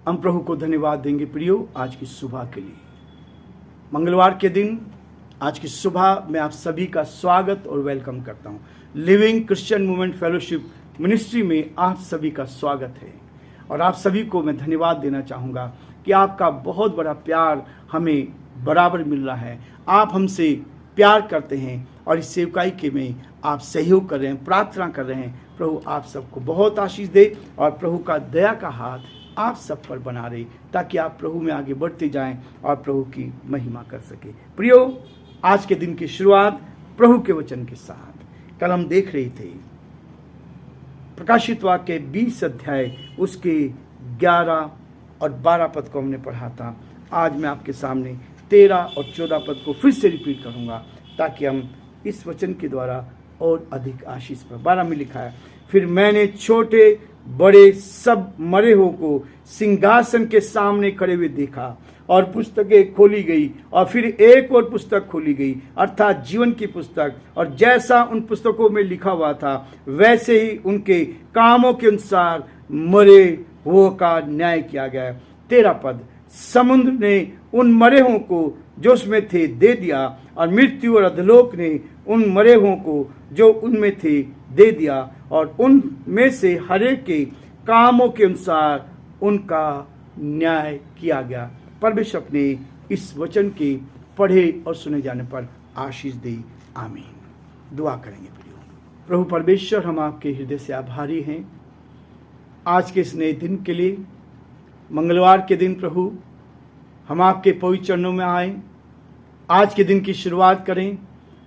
हम प्रभु को धन्यवाद देंगे प्रियो आज की सुबह के लिए। मंगलवार के दिन आज की सुबह में आप सभी का स्वागत और वेलकम करता हूं। Living Christian movement fellowship ministry में आप सभी का स्वागत है और आप सभी को मैं धन्यवाद देना चाहूँगा कि आपका बहुत बड़ा प्यार हमें बराबर मिल रहा है। आप हमसे प्यार करते हैं और इस सेवकाई के में आप सहयोग कर रहे हैं, प्रार्थना कर रहे हैं। प्रभु आप सबको बहुत आशीष दे और प्रभु का दया का हाथ आप सब पर बना रहे, ताकि आप प्रभु में आगे बढ़ते जाएं और प्रभु की महिमा कर सके। प्रियो, आज के दिन की शुरुआत प्रभु के वचन के साथ। कल हम देख रहे थे प्रकाशित वाक्य 20 अध्याय उसके 11 और 12 पद को हमने पढ़ा था। आज मैं आपके सामने 13 और 14 पद को फिर से रिपीट करूंगा, ताकि हम इस वचन के द्वारा और अधिक आशीष पर। 12 में लिखा है, फिर मैंने छोटे बड़े सब मरे हुओं को सिंहासन के सामने खड़े हुए देखा और पुस्तकें खोली गई और फिर एक और पुस्तक खोली गई, अर्थात जीवन की पुस्तक। और जैसा उन पुस्तकों में लिखा हुआ था वैसे ही उनके कामों के अनुसार मरे हुओं का न्याय किया गया। 13 पद, समुद्र ने उन मरे हुओं को जो उसमें थे दे दिया और मृत्यु और अधोलोक ने उन मरे हुओं को जो उनमें थे दे दिया और उनमें से हरेक के कामों के अनुसार उनका न्याय किया गया। परमेश्वर अपने इस वचन के पढ़े और सुने जाने पर आशीष दे, आमीन। दुआ करेंगे प्रियो। प्रभु परमेश्वर, हम आपके हृदय से आभारी हैं आज के इस नए दिन के लिए। मंगलवार के दिन प्रभु हम आपके पवित्र चरणों में आए, आज के दिन की शुरुआत करें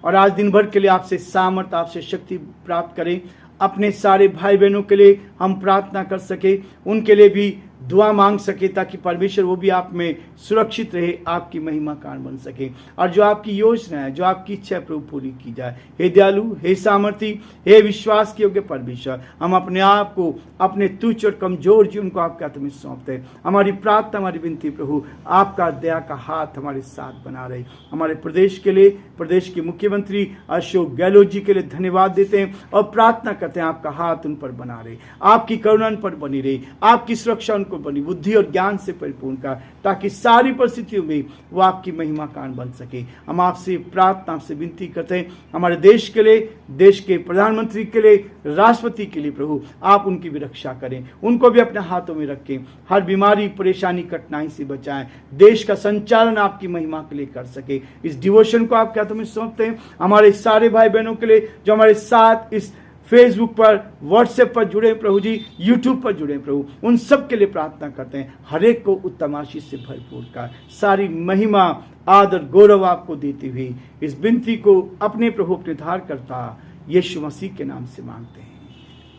और आज दिन भर के लिए आपसे सामर्थ, आपसे शक्ति प्राप्त करें। अपने सारे भाई बहनों के लिए हम प्रार्थना कर सके, उनके लिए भी दुआ मांग सके, ताकि परमेश्वर वो भी आप में सुरक्षित रहे, आपकी महिमा कारण बन सके और जो आपकी योजना है, जो आपकी इच्छा है प्रभु पूरी की जाए। हे दयालु, हे सामर्थी, हे विश्वास के योग्य परमेश्वर, हम अपने आप को, अपने तुच्छ और कमजोर जीवन को आपके हाथ में सौंपते हैं। हमारी प्रार्थना, हमारी विनती प्रभु, आपका दया का हाथ हमारे साथ बना रहे। हमारे प्रदेश के लिए, प्रदेश के मुख्यमंत्री अशोक गहलोत जी के लिए धन्यवाद देते हैं और प्रार्थना करते हैं आपका हाथ उन पर बना रहे, आपकी करुणा उन पर बनी रहे, आपकी सुरक्षा उनको बनी, बुद्धि और ज्ञान से परिपूर्ण कर, ताकि सारी परिस्थितियों में वो आपकी महिमा कारण बन सके। हम आपसे प्रार्थना, आपसे विनती करते हैं हमारे देश के लिए, देश के प्रधानमंत्री के लिए, राष्ट्रपति के लिए प्रभु आप उनकी भी रक्षा करें, उनको भी अपने हाथों में रखें, हर बीमारी, परेशानी, कठिनाई से बचाएं, देश का संचालन आपकी महिमा के लिए कर सके। इस डिवोशन को आपके हाथों में सौंपते हैं। हमारे सारे भाई बहनों के लिए जो हमारे साथ इस फेसबुक पर, व्हाट्सएप पर जुड़े प्रभु जी, यूट्यूब पर जुड़े प्रभु, उन सब के लिए प्रार्थना करते हैं। हर एक को उत्तम आशीष से भरपूर कर, सारी महिमा, आदर, गौरव आपको देती हुई इस विनती को अपने प्रभु, अपने उद्धारकर्ता यीशु मसीह के नाम से मांगते हैं,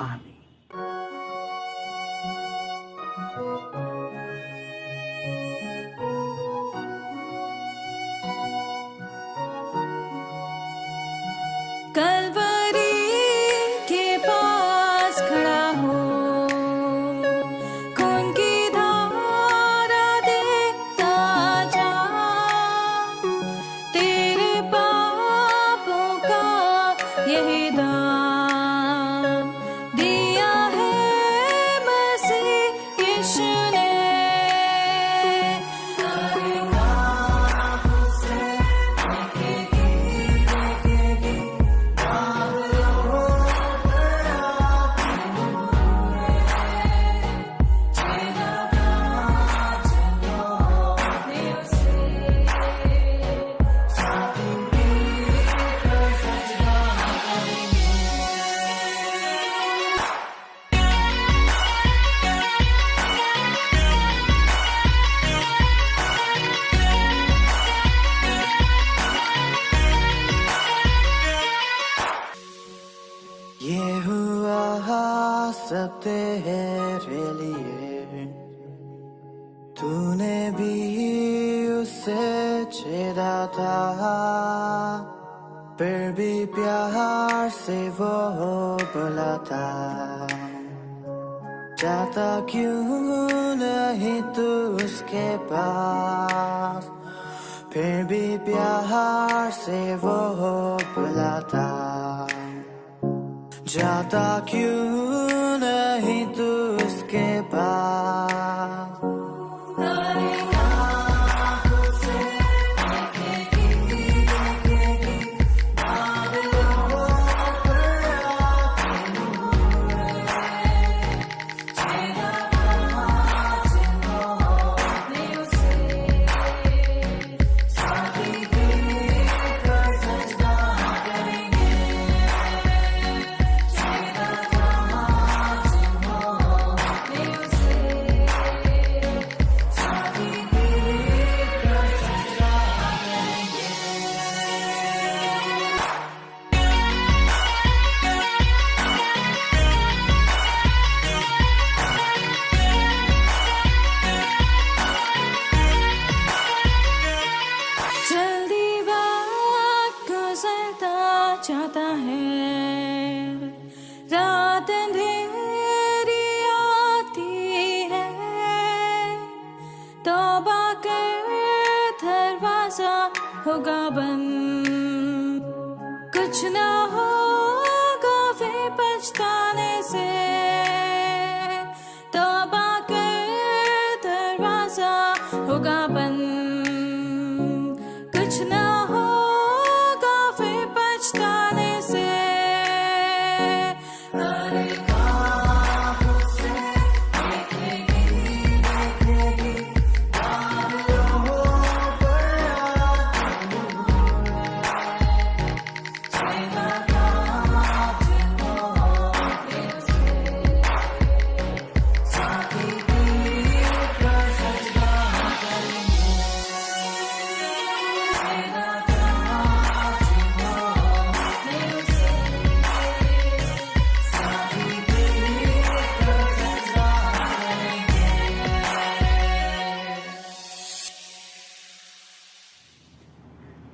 आमीन। सब तेरे लिए, तूने भी उसे छेड़ा था, फिर भी प्यार से वो बोला था, जाता क्यों नहीं तू उसके पास, फिर भी प्यार से वो बोला था, जाता क्यों नहीं तू उसके पास। जाता है, रात अंधेरी आती है, तौबा कर दरवाजा होगा बंद, कुछ ना होगा फिर पछताने से, तौबा कर दरवाजा होगा बंद, कुछ ना होगा फिर पछताने से।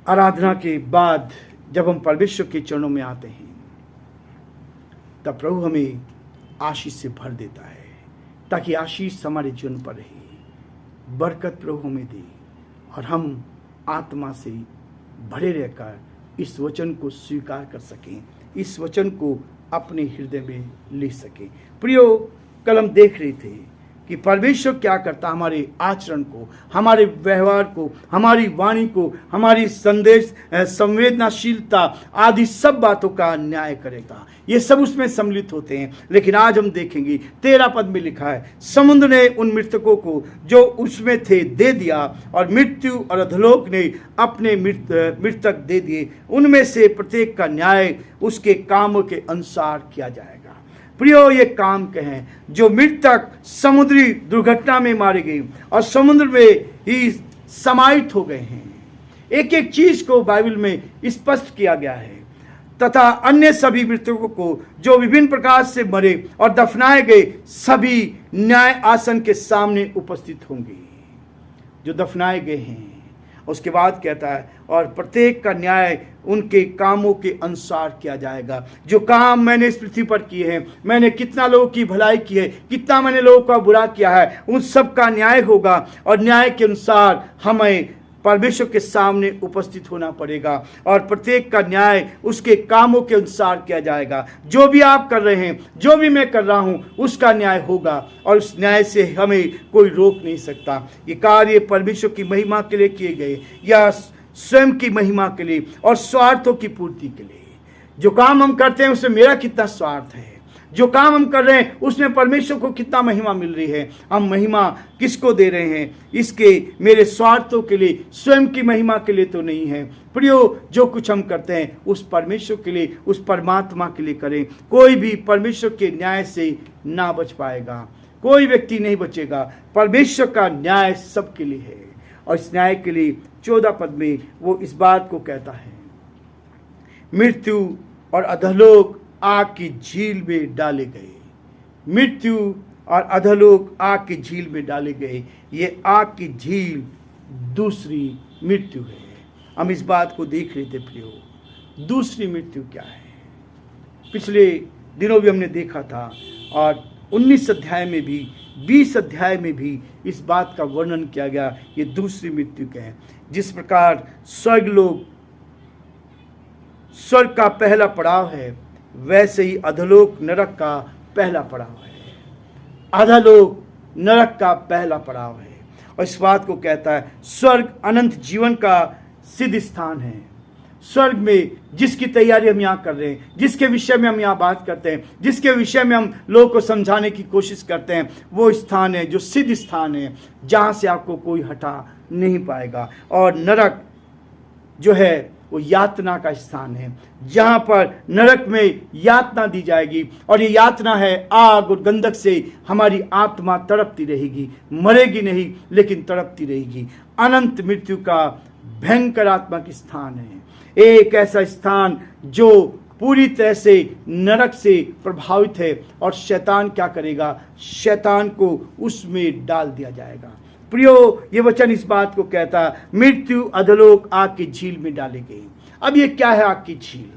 आराधना के बाद जब हम परमेश्वर के चरणों में आते हैं तब प्रभु हमें आशीष से भर देता है, ताकि आशीष हमारे जीवन पर रहे, बरकत प्रभु हमें दे और हम आत्मा से भरे रहकर इस वचन को स्वीकार कर सकें, इस वचन को अपने हृदय में ले सकें। प्रियो, कल हम देख रहे थे कि परमेश्वर क्या करता, हमारे आचरण को, हमारे व्यवहार को, हमारी वाणी को, हमारी संदेश संवेदनाशीलता आदि सब बातों का न्याय करेगा। ये सब उसमें सम्मिलित होते हैं। लेकिन आज हम देखेंगे 13 पद में लिखा है, समुद्र ने उन मृतकों को जो उसमें थे दे दिया, और मृत्यु और अधोलोक ने अपने मृतक दे दिए, उनमें से प्रत्येक का न्याय उसके कामों के अनुसार किया जाएगा। प्रियो, ये काम के हैं जो मृतक समुद्री दुर्घटना में मारे गए और समुद्र में ही समाहित हो गए हैं। एक एक चीज को बाइबल में स्पष्ट किया गया है। तथा अन्य सभी मृतकों को जो विभिन्न प्रकार से मरे और दफनाए गए, सभी न्याय आसन के सामने उपस्थित होंगे। जो दफनाए गए हैं, उसके बाद कहता है, और प्रत्येक का न्याय उनके कामों के अनुसार किया जाएगा। जो काम मैंने इस पृथ्वी पर किए हैं, मैंने कितना लोगों की भलाई की है, कितना मैंने लोगों का बुरा किया है, उन सब का न्याय होगा। और न्याय के अनुसार हमें परमेश्वर के सामने उपस्थित होना पड़ेगा, और प्रत्येक का न्याय उसके कामों के अनुसार किया जाएगा। जो भी आप कर रहे हैं, जो भी मैं कर रहा हूं, उसका न्याय होगा, और उस न्याय से हमें कोई रोक नहीं सकता। ये कार्य परमेश्वर की महिमा के लिए किए गए, या स्वयं की महिमा के लिए और स्वार्थों की पूर्ति के लिए। जो काम हम करते हैं उसमें मेरा कितना स्वार्थ है, जो काम हम कर रहे हैं उसमें परमेश्वर को कितना महिमा मिल रही है, हम महिमा किसको दे रहे हैं, इसके मेरे स्वार्थों के लिए, स्वयं की महिमा के लिए तो नहीं है। प्रियो, जो कुछ हम करते हैं उस परमेश्वर के लिए, उस परमात्मा के लिए करें। कोई भी परमेश्वर के न्याय से ना बच पाएगा, कोई व्यक्ति नहीं बचेगा। परमेश्वर का न्याय सबके लिए है, और इस न्याय के लिए 14 पद में वो इस बात को कहता है, मृत्यु और अधोलोक आग की झील में डाले गए। मृत्यु और अधोलोक आग की झील में डाले गए। ये आग की झील दूसरी मृत्यु है। हम इस बात को देख रहे थे प्रियो, दूसरी मृत्यु क्या है। पिछले दिनों भी हमने देखा था, और 19 अध्याय में भी, 20 अध्याय में भी इस बात का वर्णन किया गया। ये दूसरी मृत्यु क्या है। जिस प्रकार स्वर्ग का पहला पड़ाव है, वैसे ही अधोलोक नरक का पहला पड़ाव है। अधोलोक नरक का पहला पड़ाव है। और इस बात को कहता है, स्वर्ग अनंत जीवन का सिद्ध स्थान है। स्वर्ग में जिसकी तैयारी हम यहाँ कर रहे हैं, जिसके विषय में हम यहाँ बात करते हैं, जिसके विषय में हम लोगों को समझाने की कोशिश करते हैं, वो स्थान है जो सिद्ध स्थान है, जहाँ से आपको कोई हटा नहीं पाएगा। और नरक जो है वो यातना का स्थान है, जहाँ पर नरक में यातना दी जाएगी। और ये यातना है आग और गंधक से हमारी आत्मा तड़पती रहेगी, मरेगी नहीं लेकिन तड़पती रहेगी। अनंत मृत्यु का भयंकर आत्मा स्थान है, एक ऐसा स्थान जो पूरी तरह से नरक से प्रभावित है। और शैतान क्या करेगा, शैतान को उसमें डाल दिया जाएगा। प्रियो, ये वचन इस बात को कहता, मृत्यु अधोलोक आग की झील में डाले गए। अब ये क्या है आग की झील?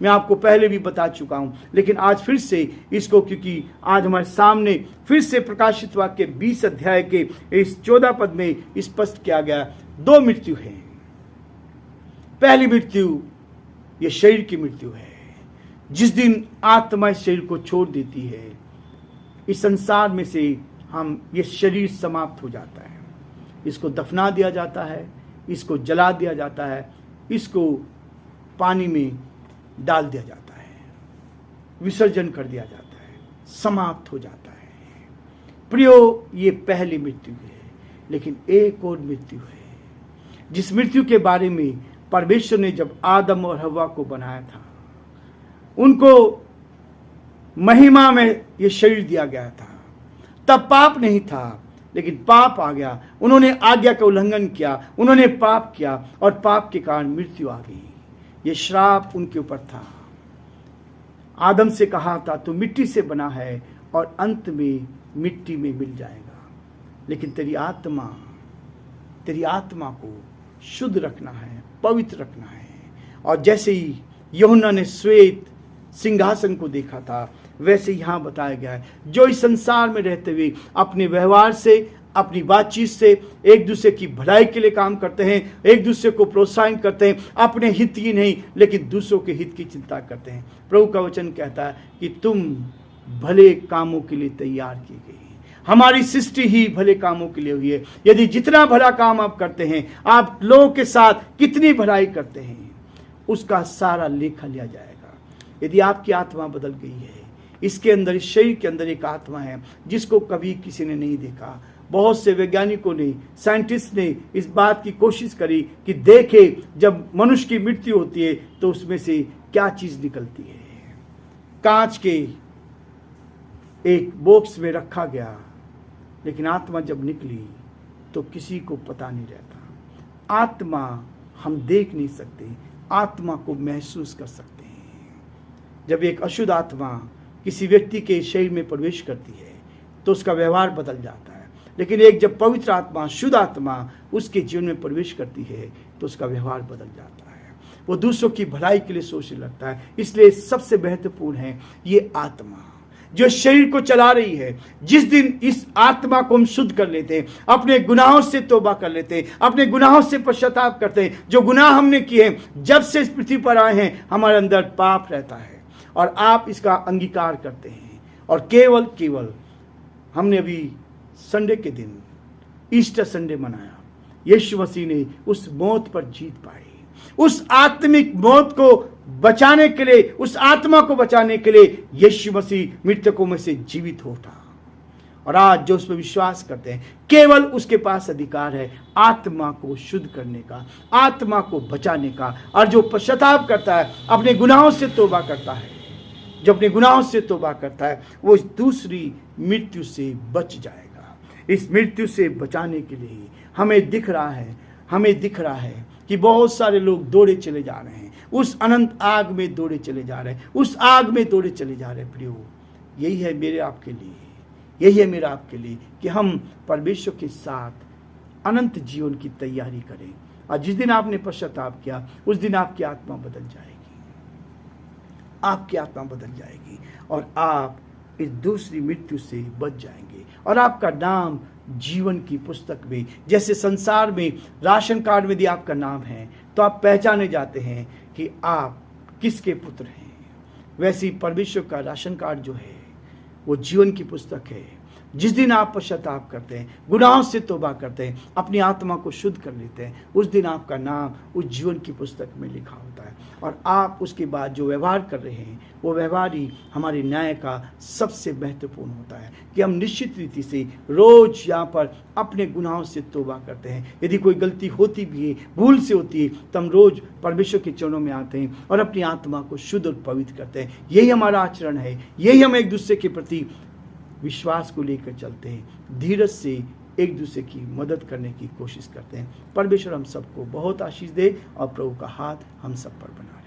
मैं आपको पहले भी बता चुका हूँ, लेकिन आज फिर से इसको, क्योंकि आज हमारे सामने फिर से प्रकाशित वाक्य 20 अध्याय के इस 14 पद में स्पष्ट किया गया, 2 मृत्यु है। पहली मृत्यु ये शरीर की मृत्यु है, जिस दिन आत्मा इस शरीर को छोड़ देती है, इस संसार में से ये शरीर समाप्त हो जाता है, इसको दफना दिया जाता है, इसको जला दिया जाता है, इसको पानी में डाल दिया जाता है, विसर्जन कर दिया जाता है, समाप्त हो जाता है। प्रियो, ये पहली मृत्यु है, लेकिन एक और मृत्यु है, जिस मृत्यु के बारे में परमेश्वर ने जब आदम और हव्वा को बनाया था, उनको महिमा में ये शरीर दिया गया था। तब पाप नहीं था, लेकिन पाप आ गया, उन्होंने आज्ञा का उल्लंघन किया, उन्होंने पाप किया और पाप के कारण मृत्यु आ गई। ये श्राप उनके ऊपर था। आदम से कहा था तू मिट्टी से बना है और अंत में मिट्टी में मिल जाएगा, लेकिन तेरी आत्मा को शुद्ध रखना है, पवित्र रखना है। और जैसे ही यूहन्ना ने श्वेत सिंहासन को देखा था, वैसे यहाँ बताया गया है, जो इस संसार में रहते हुए अपने व्यवहार से, अपनी बातचीत से एक दूसरे की भलाई के लिए काम करते हैं, एक दूसरे को प्रोत्साहन करते हैं, अपने हित की नहीं लेकिन दूसरों के हित की चिंता करते हैं। प्रभु का वचन कहता है कि तुम भले कामों के लिए तैयार की गई। हमारी सृष्टि ही भले कामों के लिए हुई है। यदि जितना भला काम आप करते हैं, आप लोगों के साथ कितनी भलाई करते हैं, उसका सारा लेखा लिया जाएगा। यदि आपकी आत्मा बदल गई है, इसके अंदर, इस शरीर के अंदर एक आत्मा है जिसको कभी किसी ने नहीं देखा। बहुत से वैज्ञानिकों ने, साइंटिस्ट ने इस बात की कोशिश करी कि देखे जब मनुष्य की मृत्यु होती है तो उसमें से क्या चीज निकलती है। कांच के एक बॉक्स में रखा गया, लेकिन आत्मा जब निकली तो किसी को पता नहीं रहता। आत्मा हम देख नहीं सकते, आत्मा को महसूस कर सकते हैं। जब एक अशुद्ध आत्मा किसी व्यक्ति के शरीर में प्रवेश करती है तो उसका व्यवहार बदल जाता है, लेकिन एक जब पवित्र आत्मा, शुद्ध आत्मा उसके जीवन में प्रवेश करती है तो उसका व्यवहार बदल जाता है। वो दूसरों की भलाई के लिए सोचने लगता है। इसलिए सबसे महत्वपूर्ण है ये आत्मा जो शरीर को चला रही है। जिस दिन इस आत्मा को हम शुद्ध कर लेते हैं, अपने गुनाहों से तौबा कर लेते हैं, अपने गुनाहों से पश्चाताप करते हैं, जो गुनाह हमने किए हैं, जब से इस पृथ्वी पर आए हैं हमारे अंदर पाप रहता है और आप इसका अंगीकार करते हैं। और केवल हमने अभी संडे के दिन ईस्टर संडे मनाया। यीशु मसीह ने उस मौत पर जीत पाई। उस आत्मिक मौत को बचाने के लिए, उस आत्मा को बचाने के लिए यीशु मसीह मृतकों में से जीवित हो उठा। और आज जो उस पर विश्वास करते हैं, केवल उसके पास अधिकार है आत्मा को शुद्ध करने का, आत्मा को बचाने का। और जो पश्चाताप करता है, अपने गुनाहों से तौबा करता है, जो अपने गुनाहों से तौबा करता है, वो इस दूसरी मृत्यु से बच जाएगा। इस मृत्यु से बचाने के लिए हमें दिख रहा है कि बहुत सारे लोग दौड़े चले जा रहे हैं, उस अनंत आग में दौड़े चले जा रहे हैं, उस आग में दौड़े चले जा रहे हैं। प्रियो, यही है मेरे आपके लिए, यही है मेरा आपके लिए कि हम परमेश्वर के साथ अनंत जीवन की तैयारी करें। और जिस दिन आपने पश्चाताप किया, उस दिन आपकी आत्मा बदल जाएगी, आपकी आत्मा बदल जाएगी और आप इस दूसरी मृत्यु से बच जाएंगे। और आपका नाम जीवन की पुस्तक में, जैसे संसार में राशन कार्ड में यदि आपका नाम है तो आप पहचाने जाते हैं कि आप किसके पुत्र हैं, वैसे ही परमेश्वर का राशन कार्ड जो है वो जीवन की पुस्तक है। जिस दिन आप पश्चाताप करते हैं, गुनाहों से तौबा करते हैं, अपनी आत्मा को शुद्ध कर लेते हैं, उस दिन आपका नाम उस जीवन की पुस्तक में लिखा होता है। और आप उसके बाद जो व्यवहार कर रहे हैं, वो व्यवहार ही हमारे न्याय का सबसे महत्वपूर्ण होता है कि हम निश्चित रीति से रोज यहाँ पर अपने गुनाहों से तौबा करते हैं। यदि कोई गलती होती भी है, भूल से होती है, तो हम रोज परमेश्वर के चरणों में आते हैं और अपनी आत्मा को शुद्ध और पवित्र करते हैं। यही हमारा आचरण है, यही हम एक दूसरे के प्रति विश्वास को लेकर चलते हैं, धीरज से एक दूसरे की मदद करने की कोशिश करते हैं। परमेश्वर हम सबको बहुत आशीष दे और प्रभु का हाथ हम सब पर बनाए।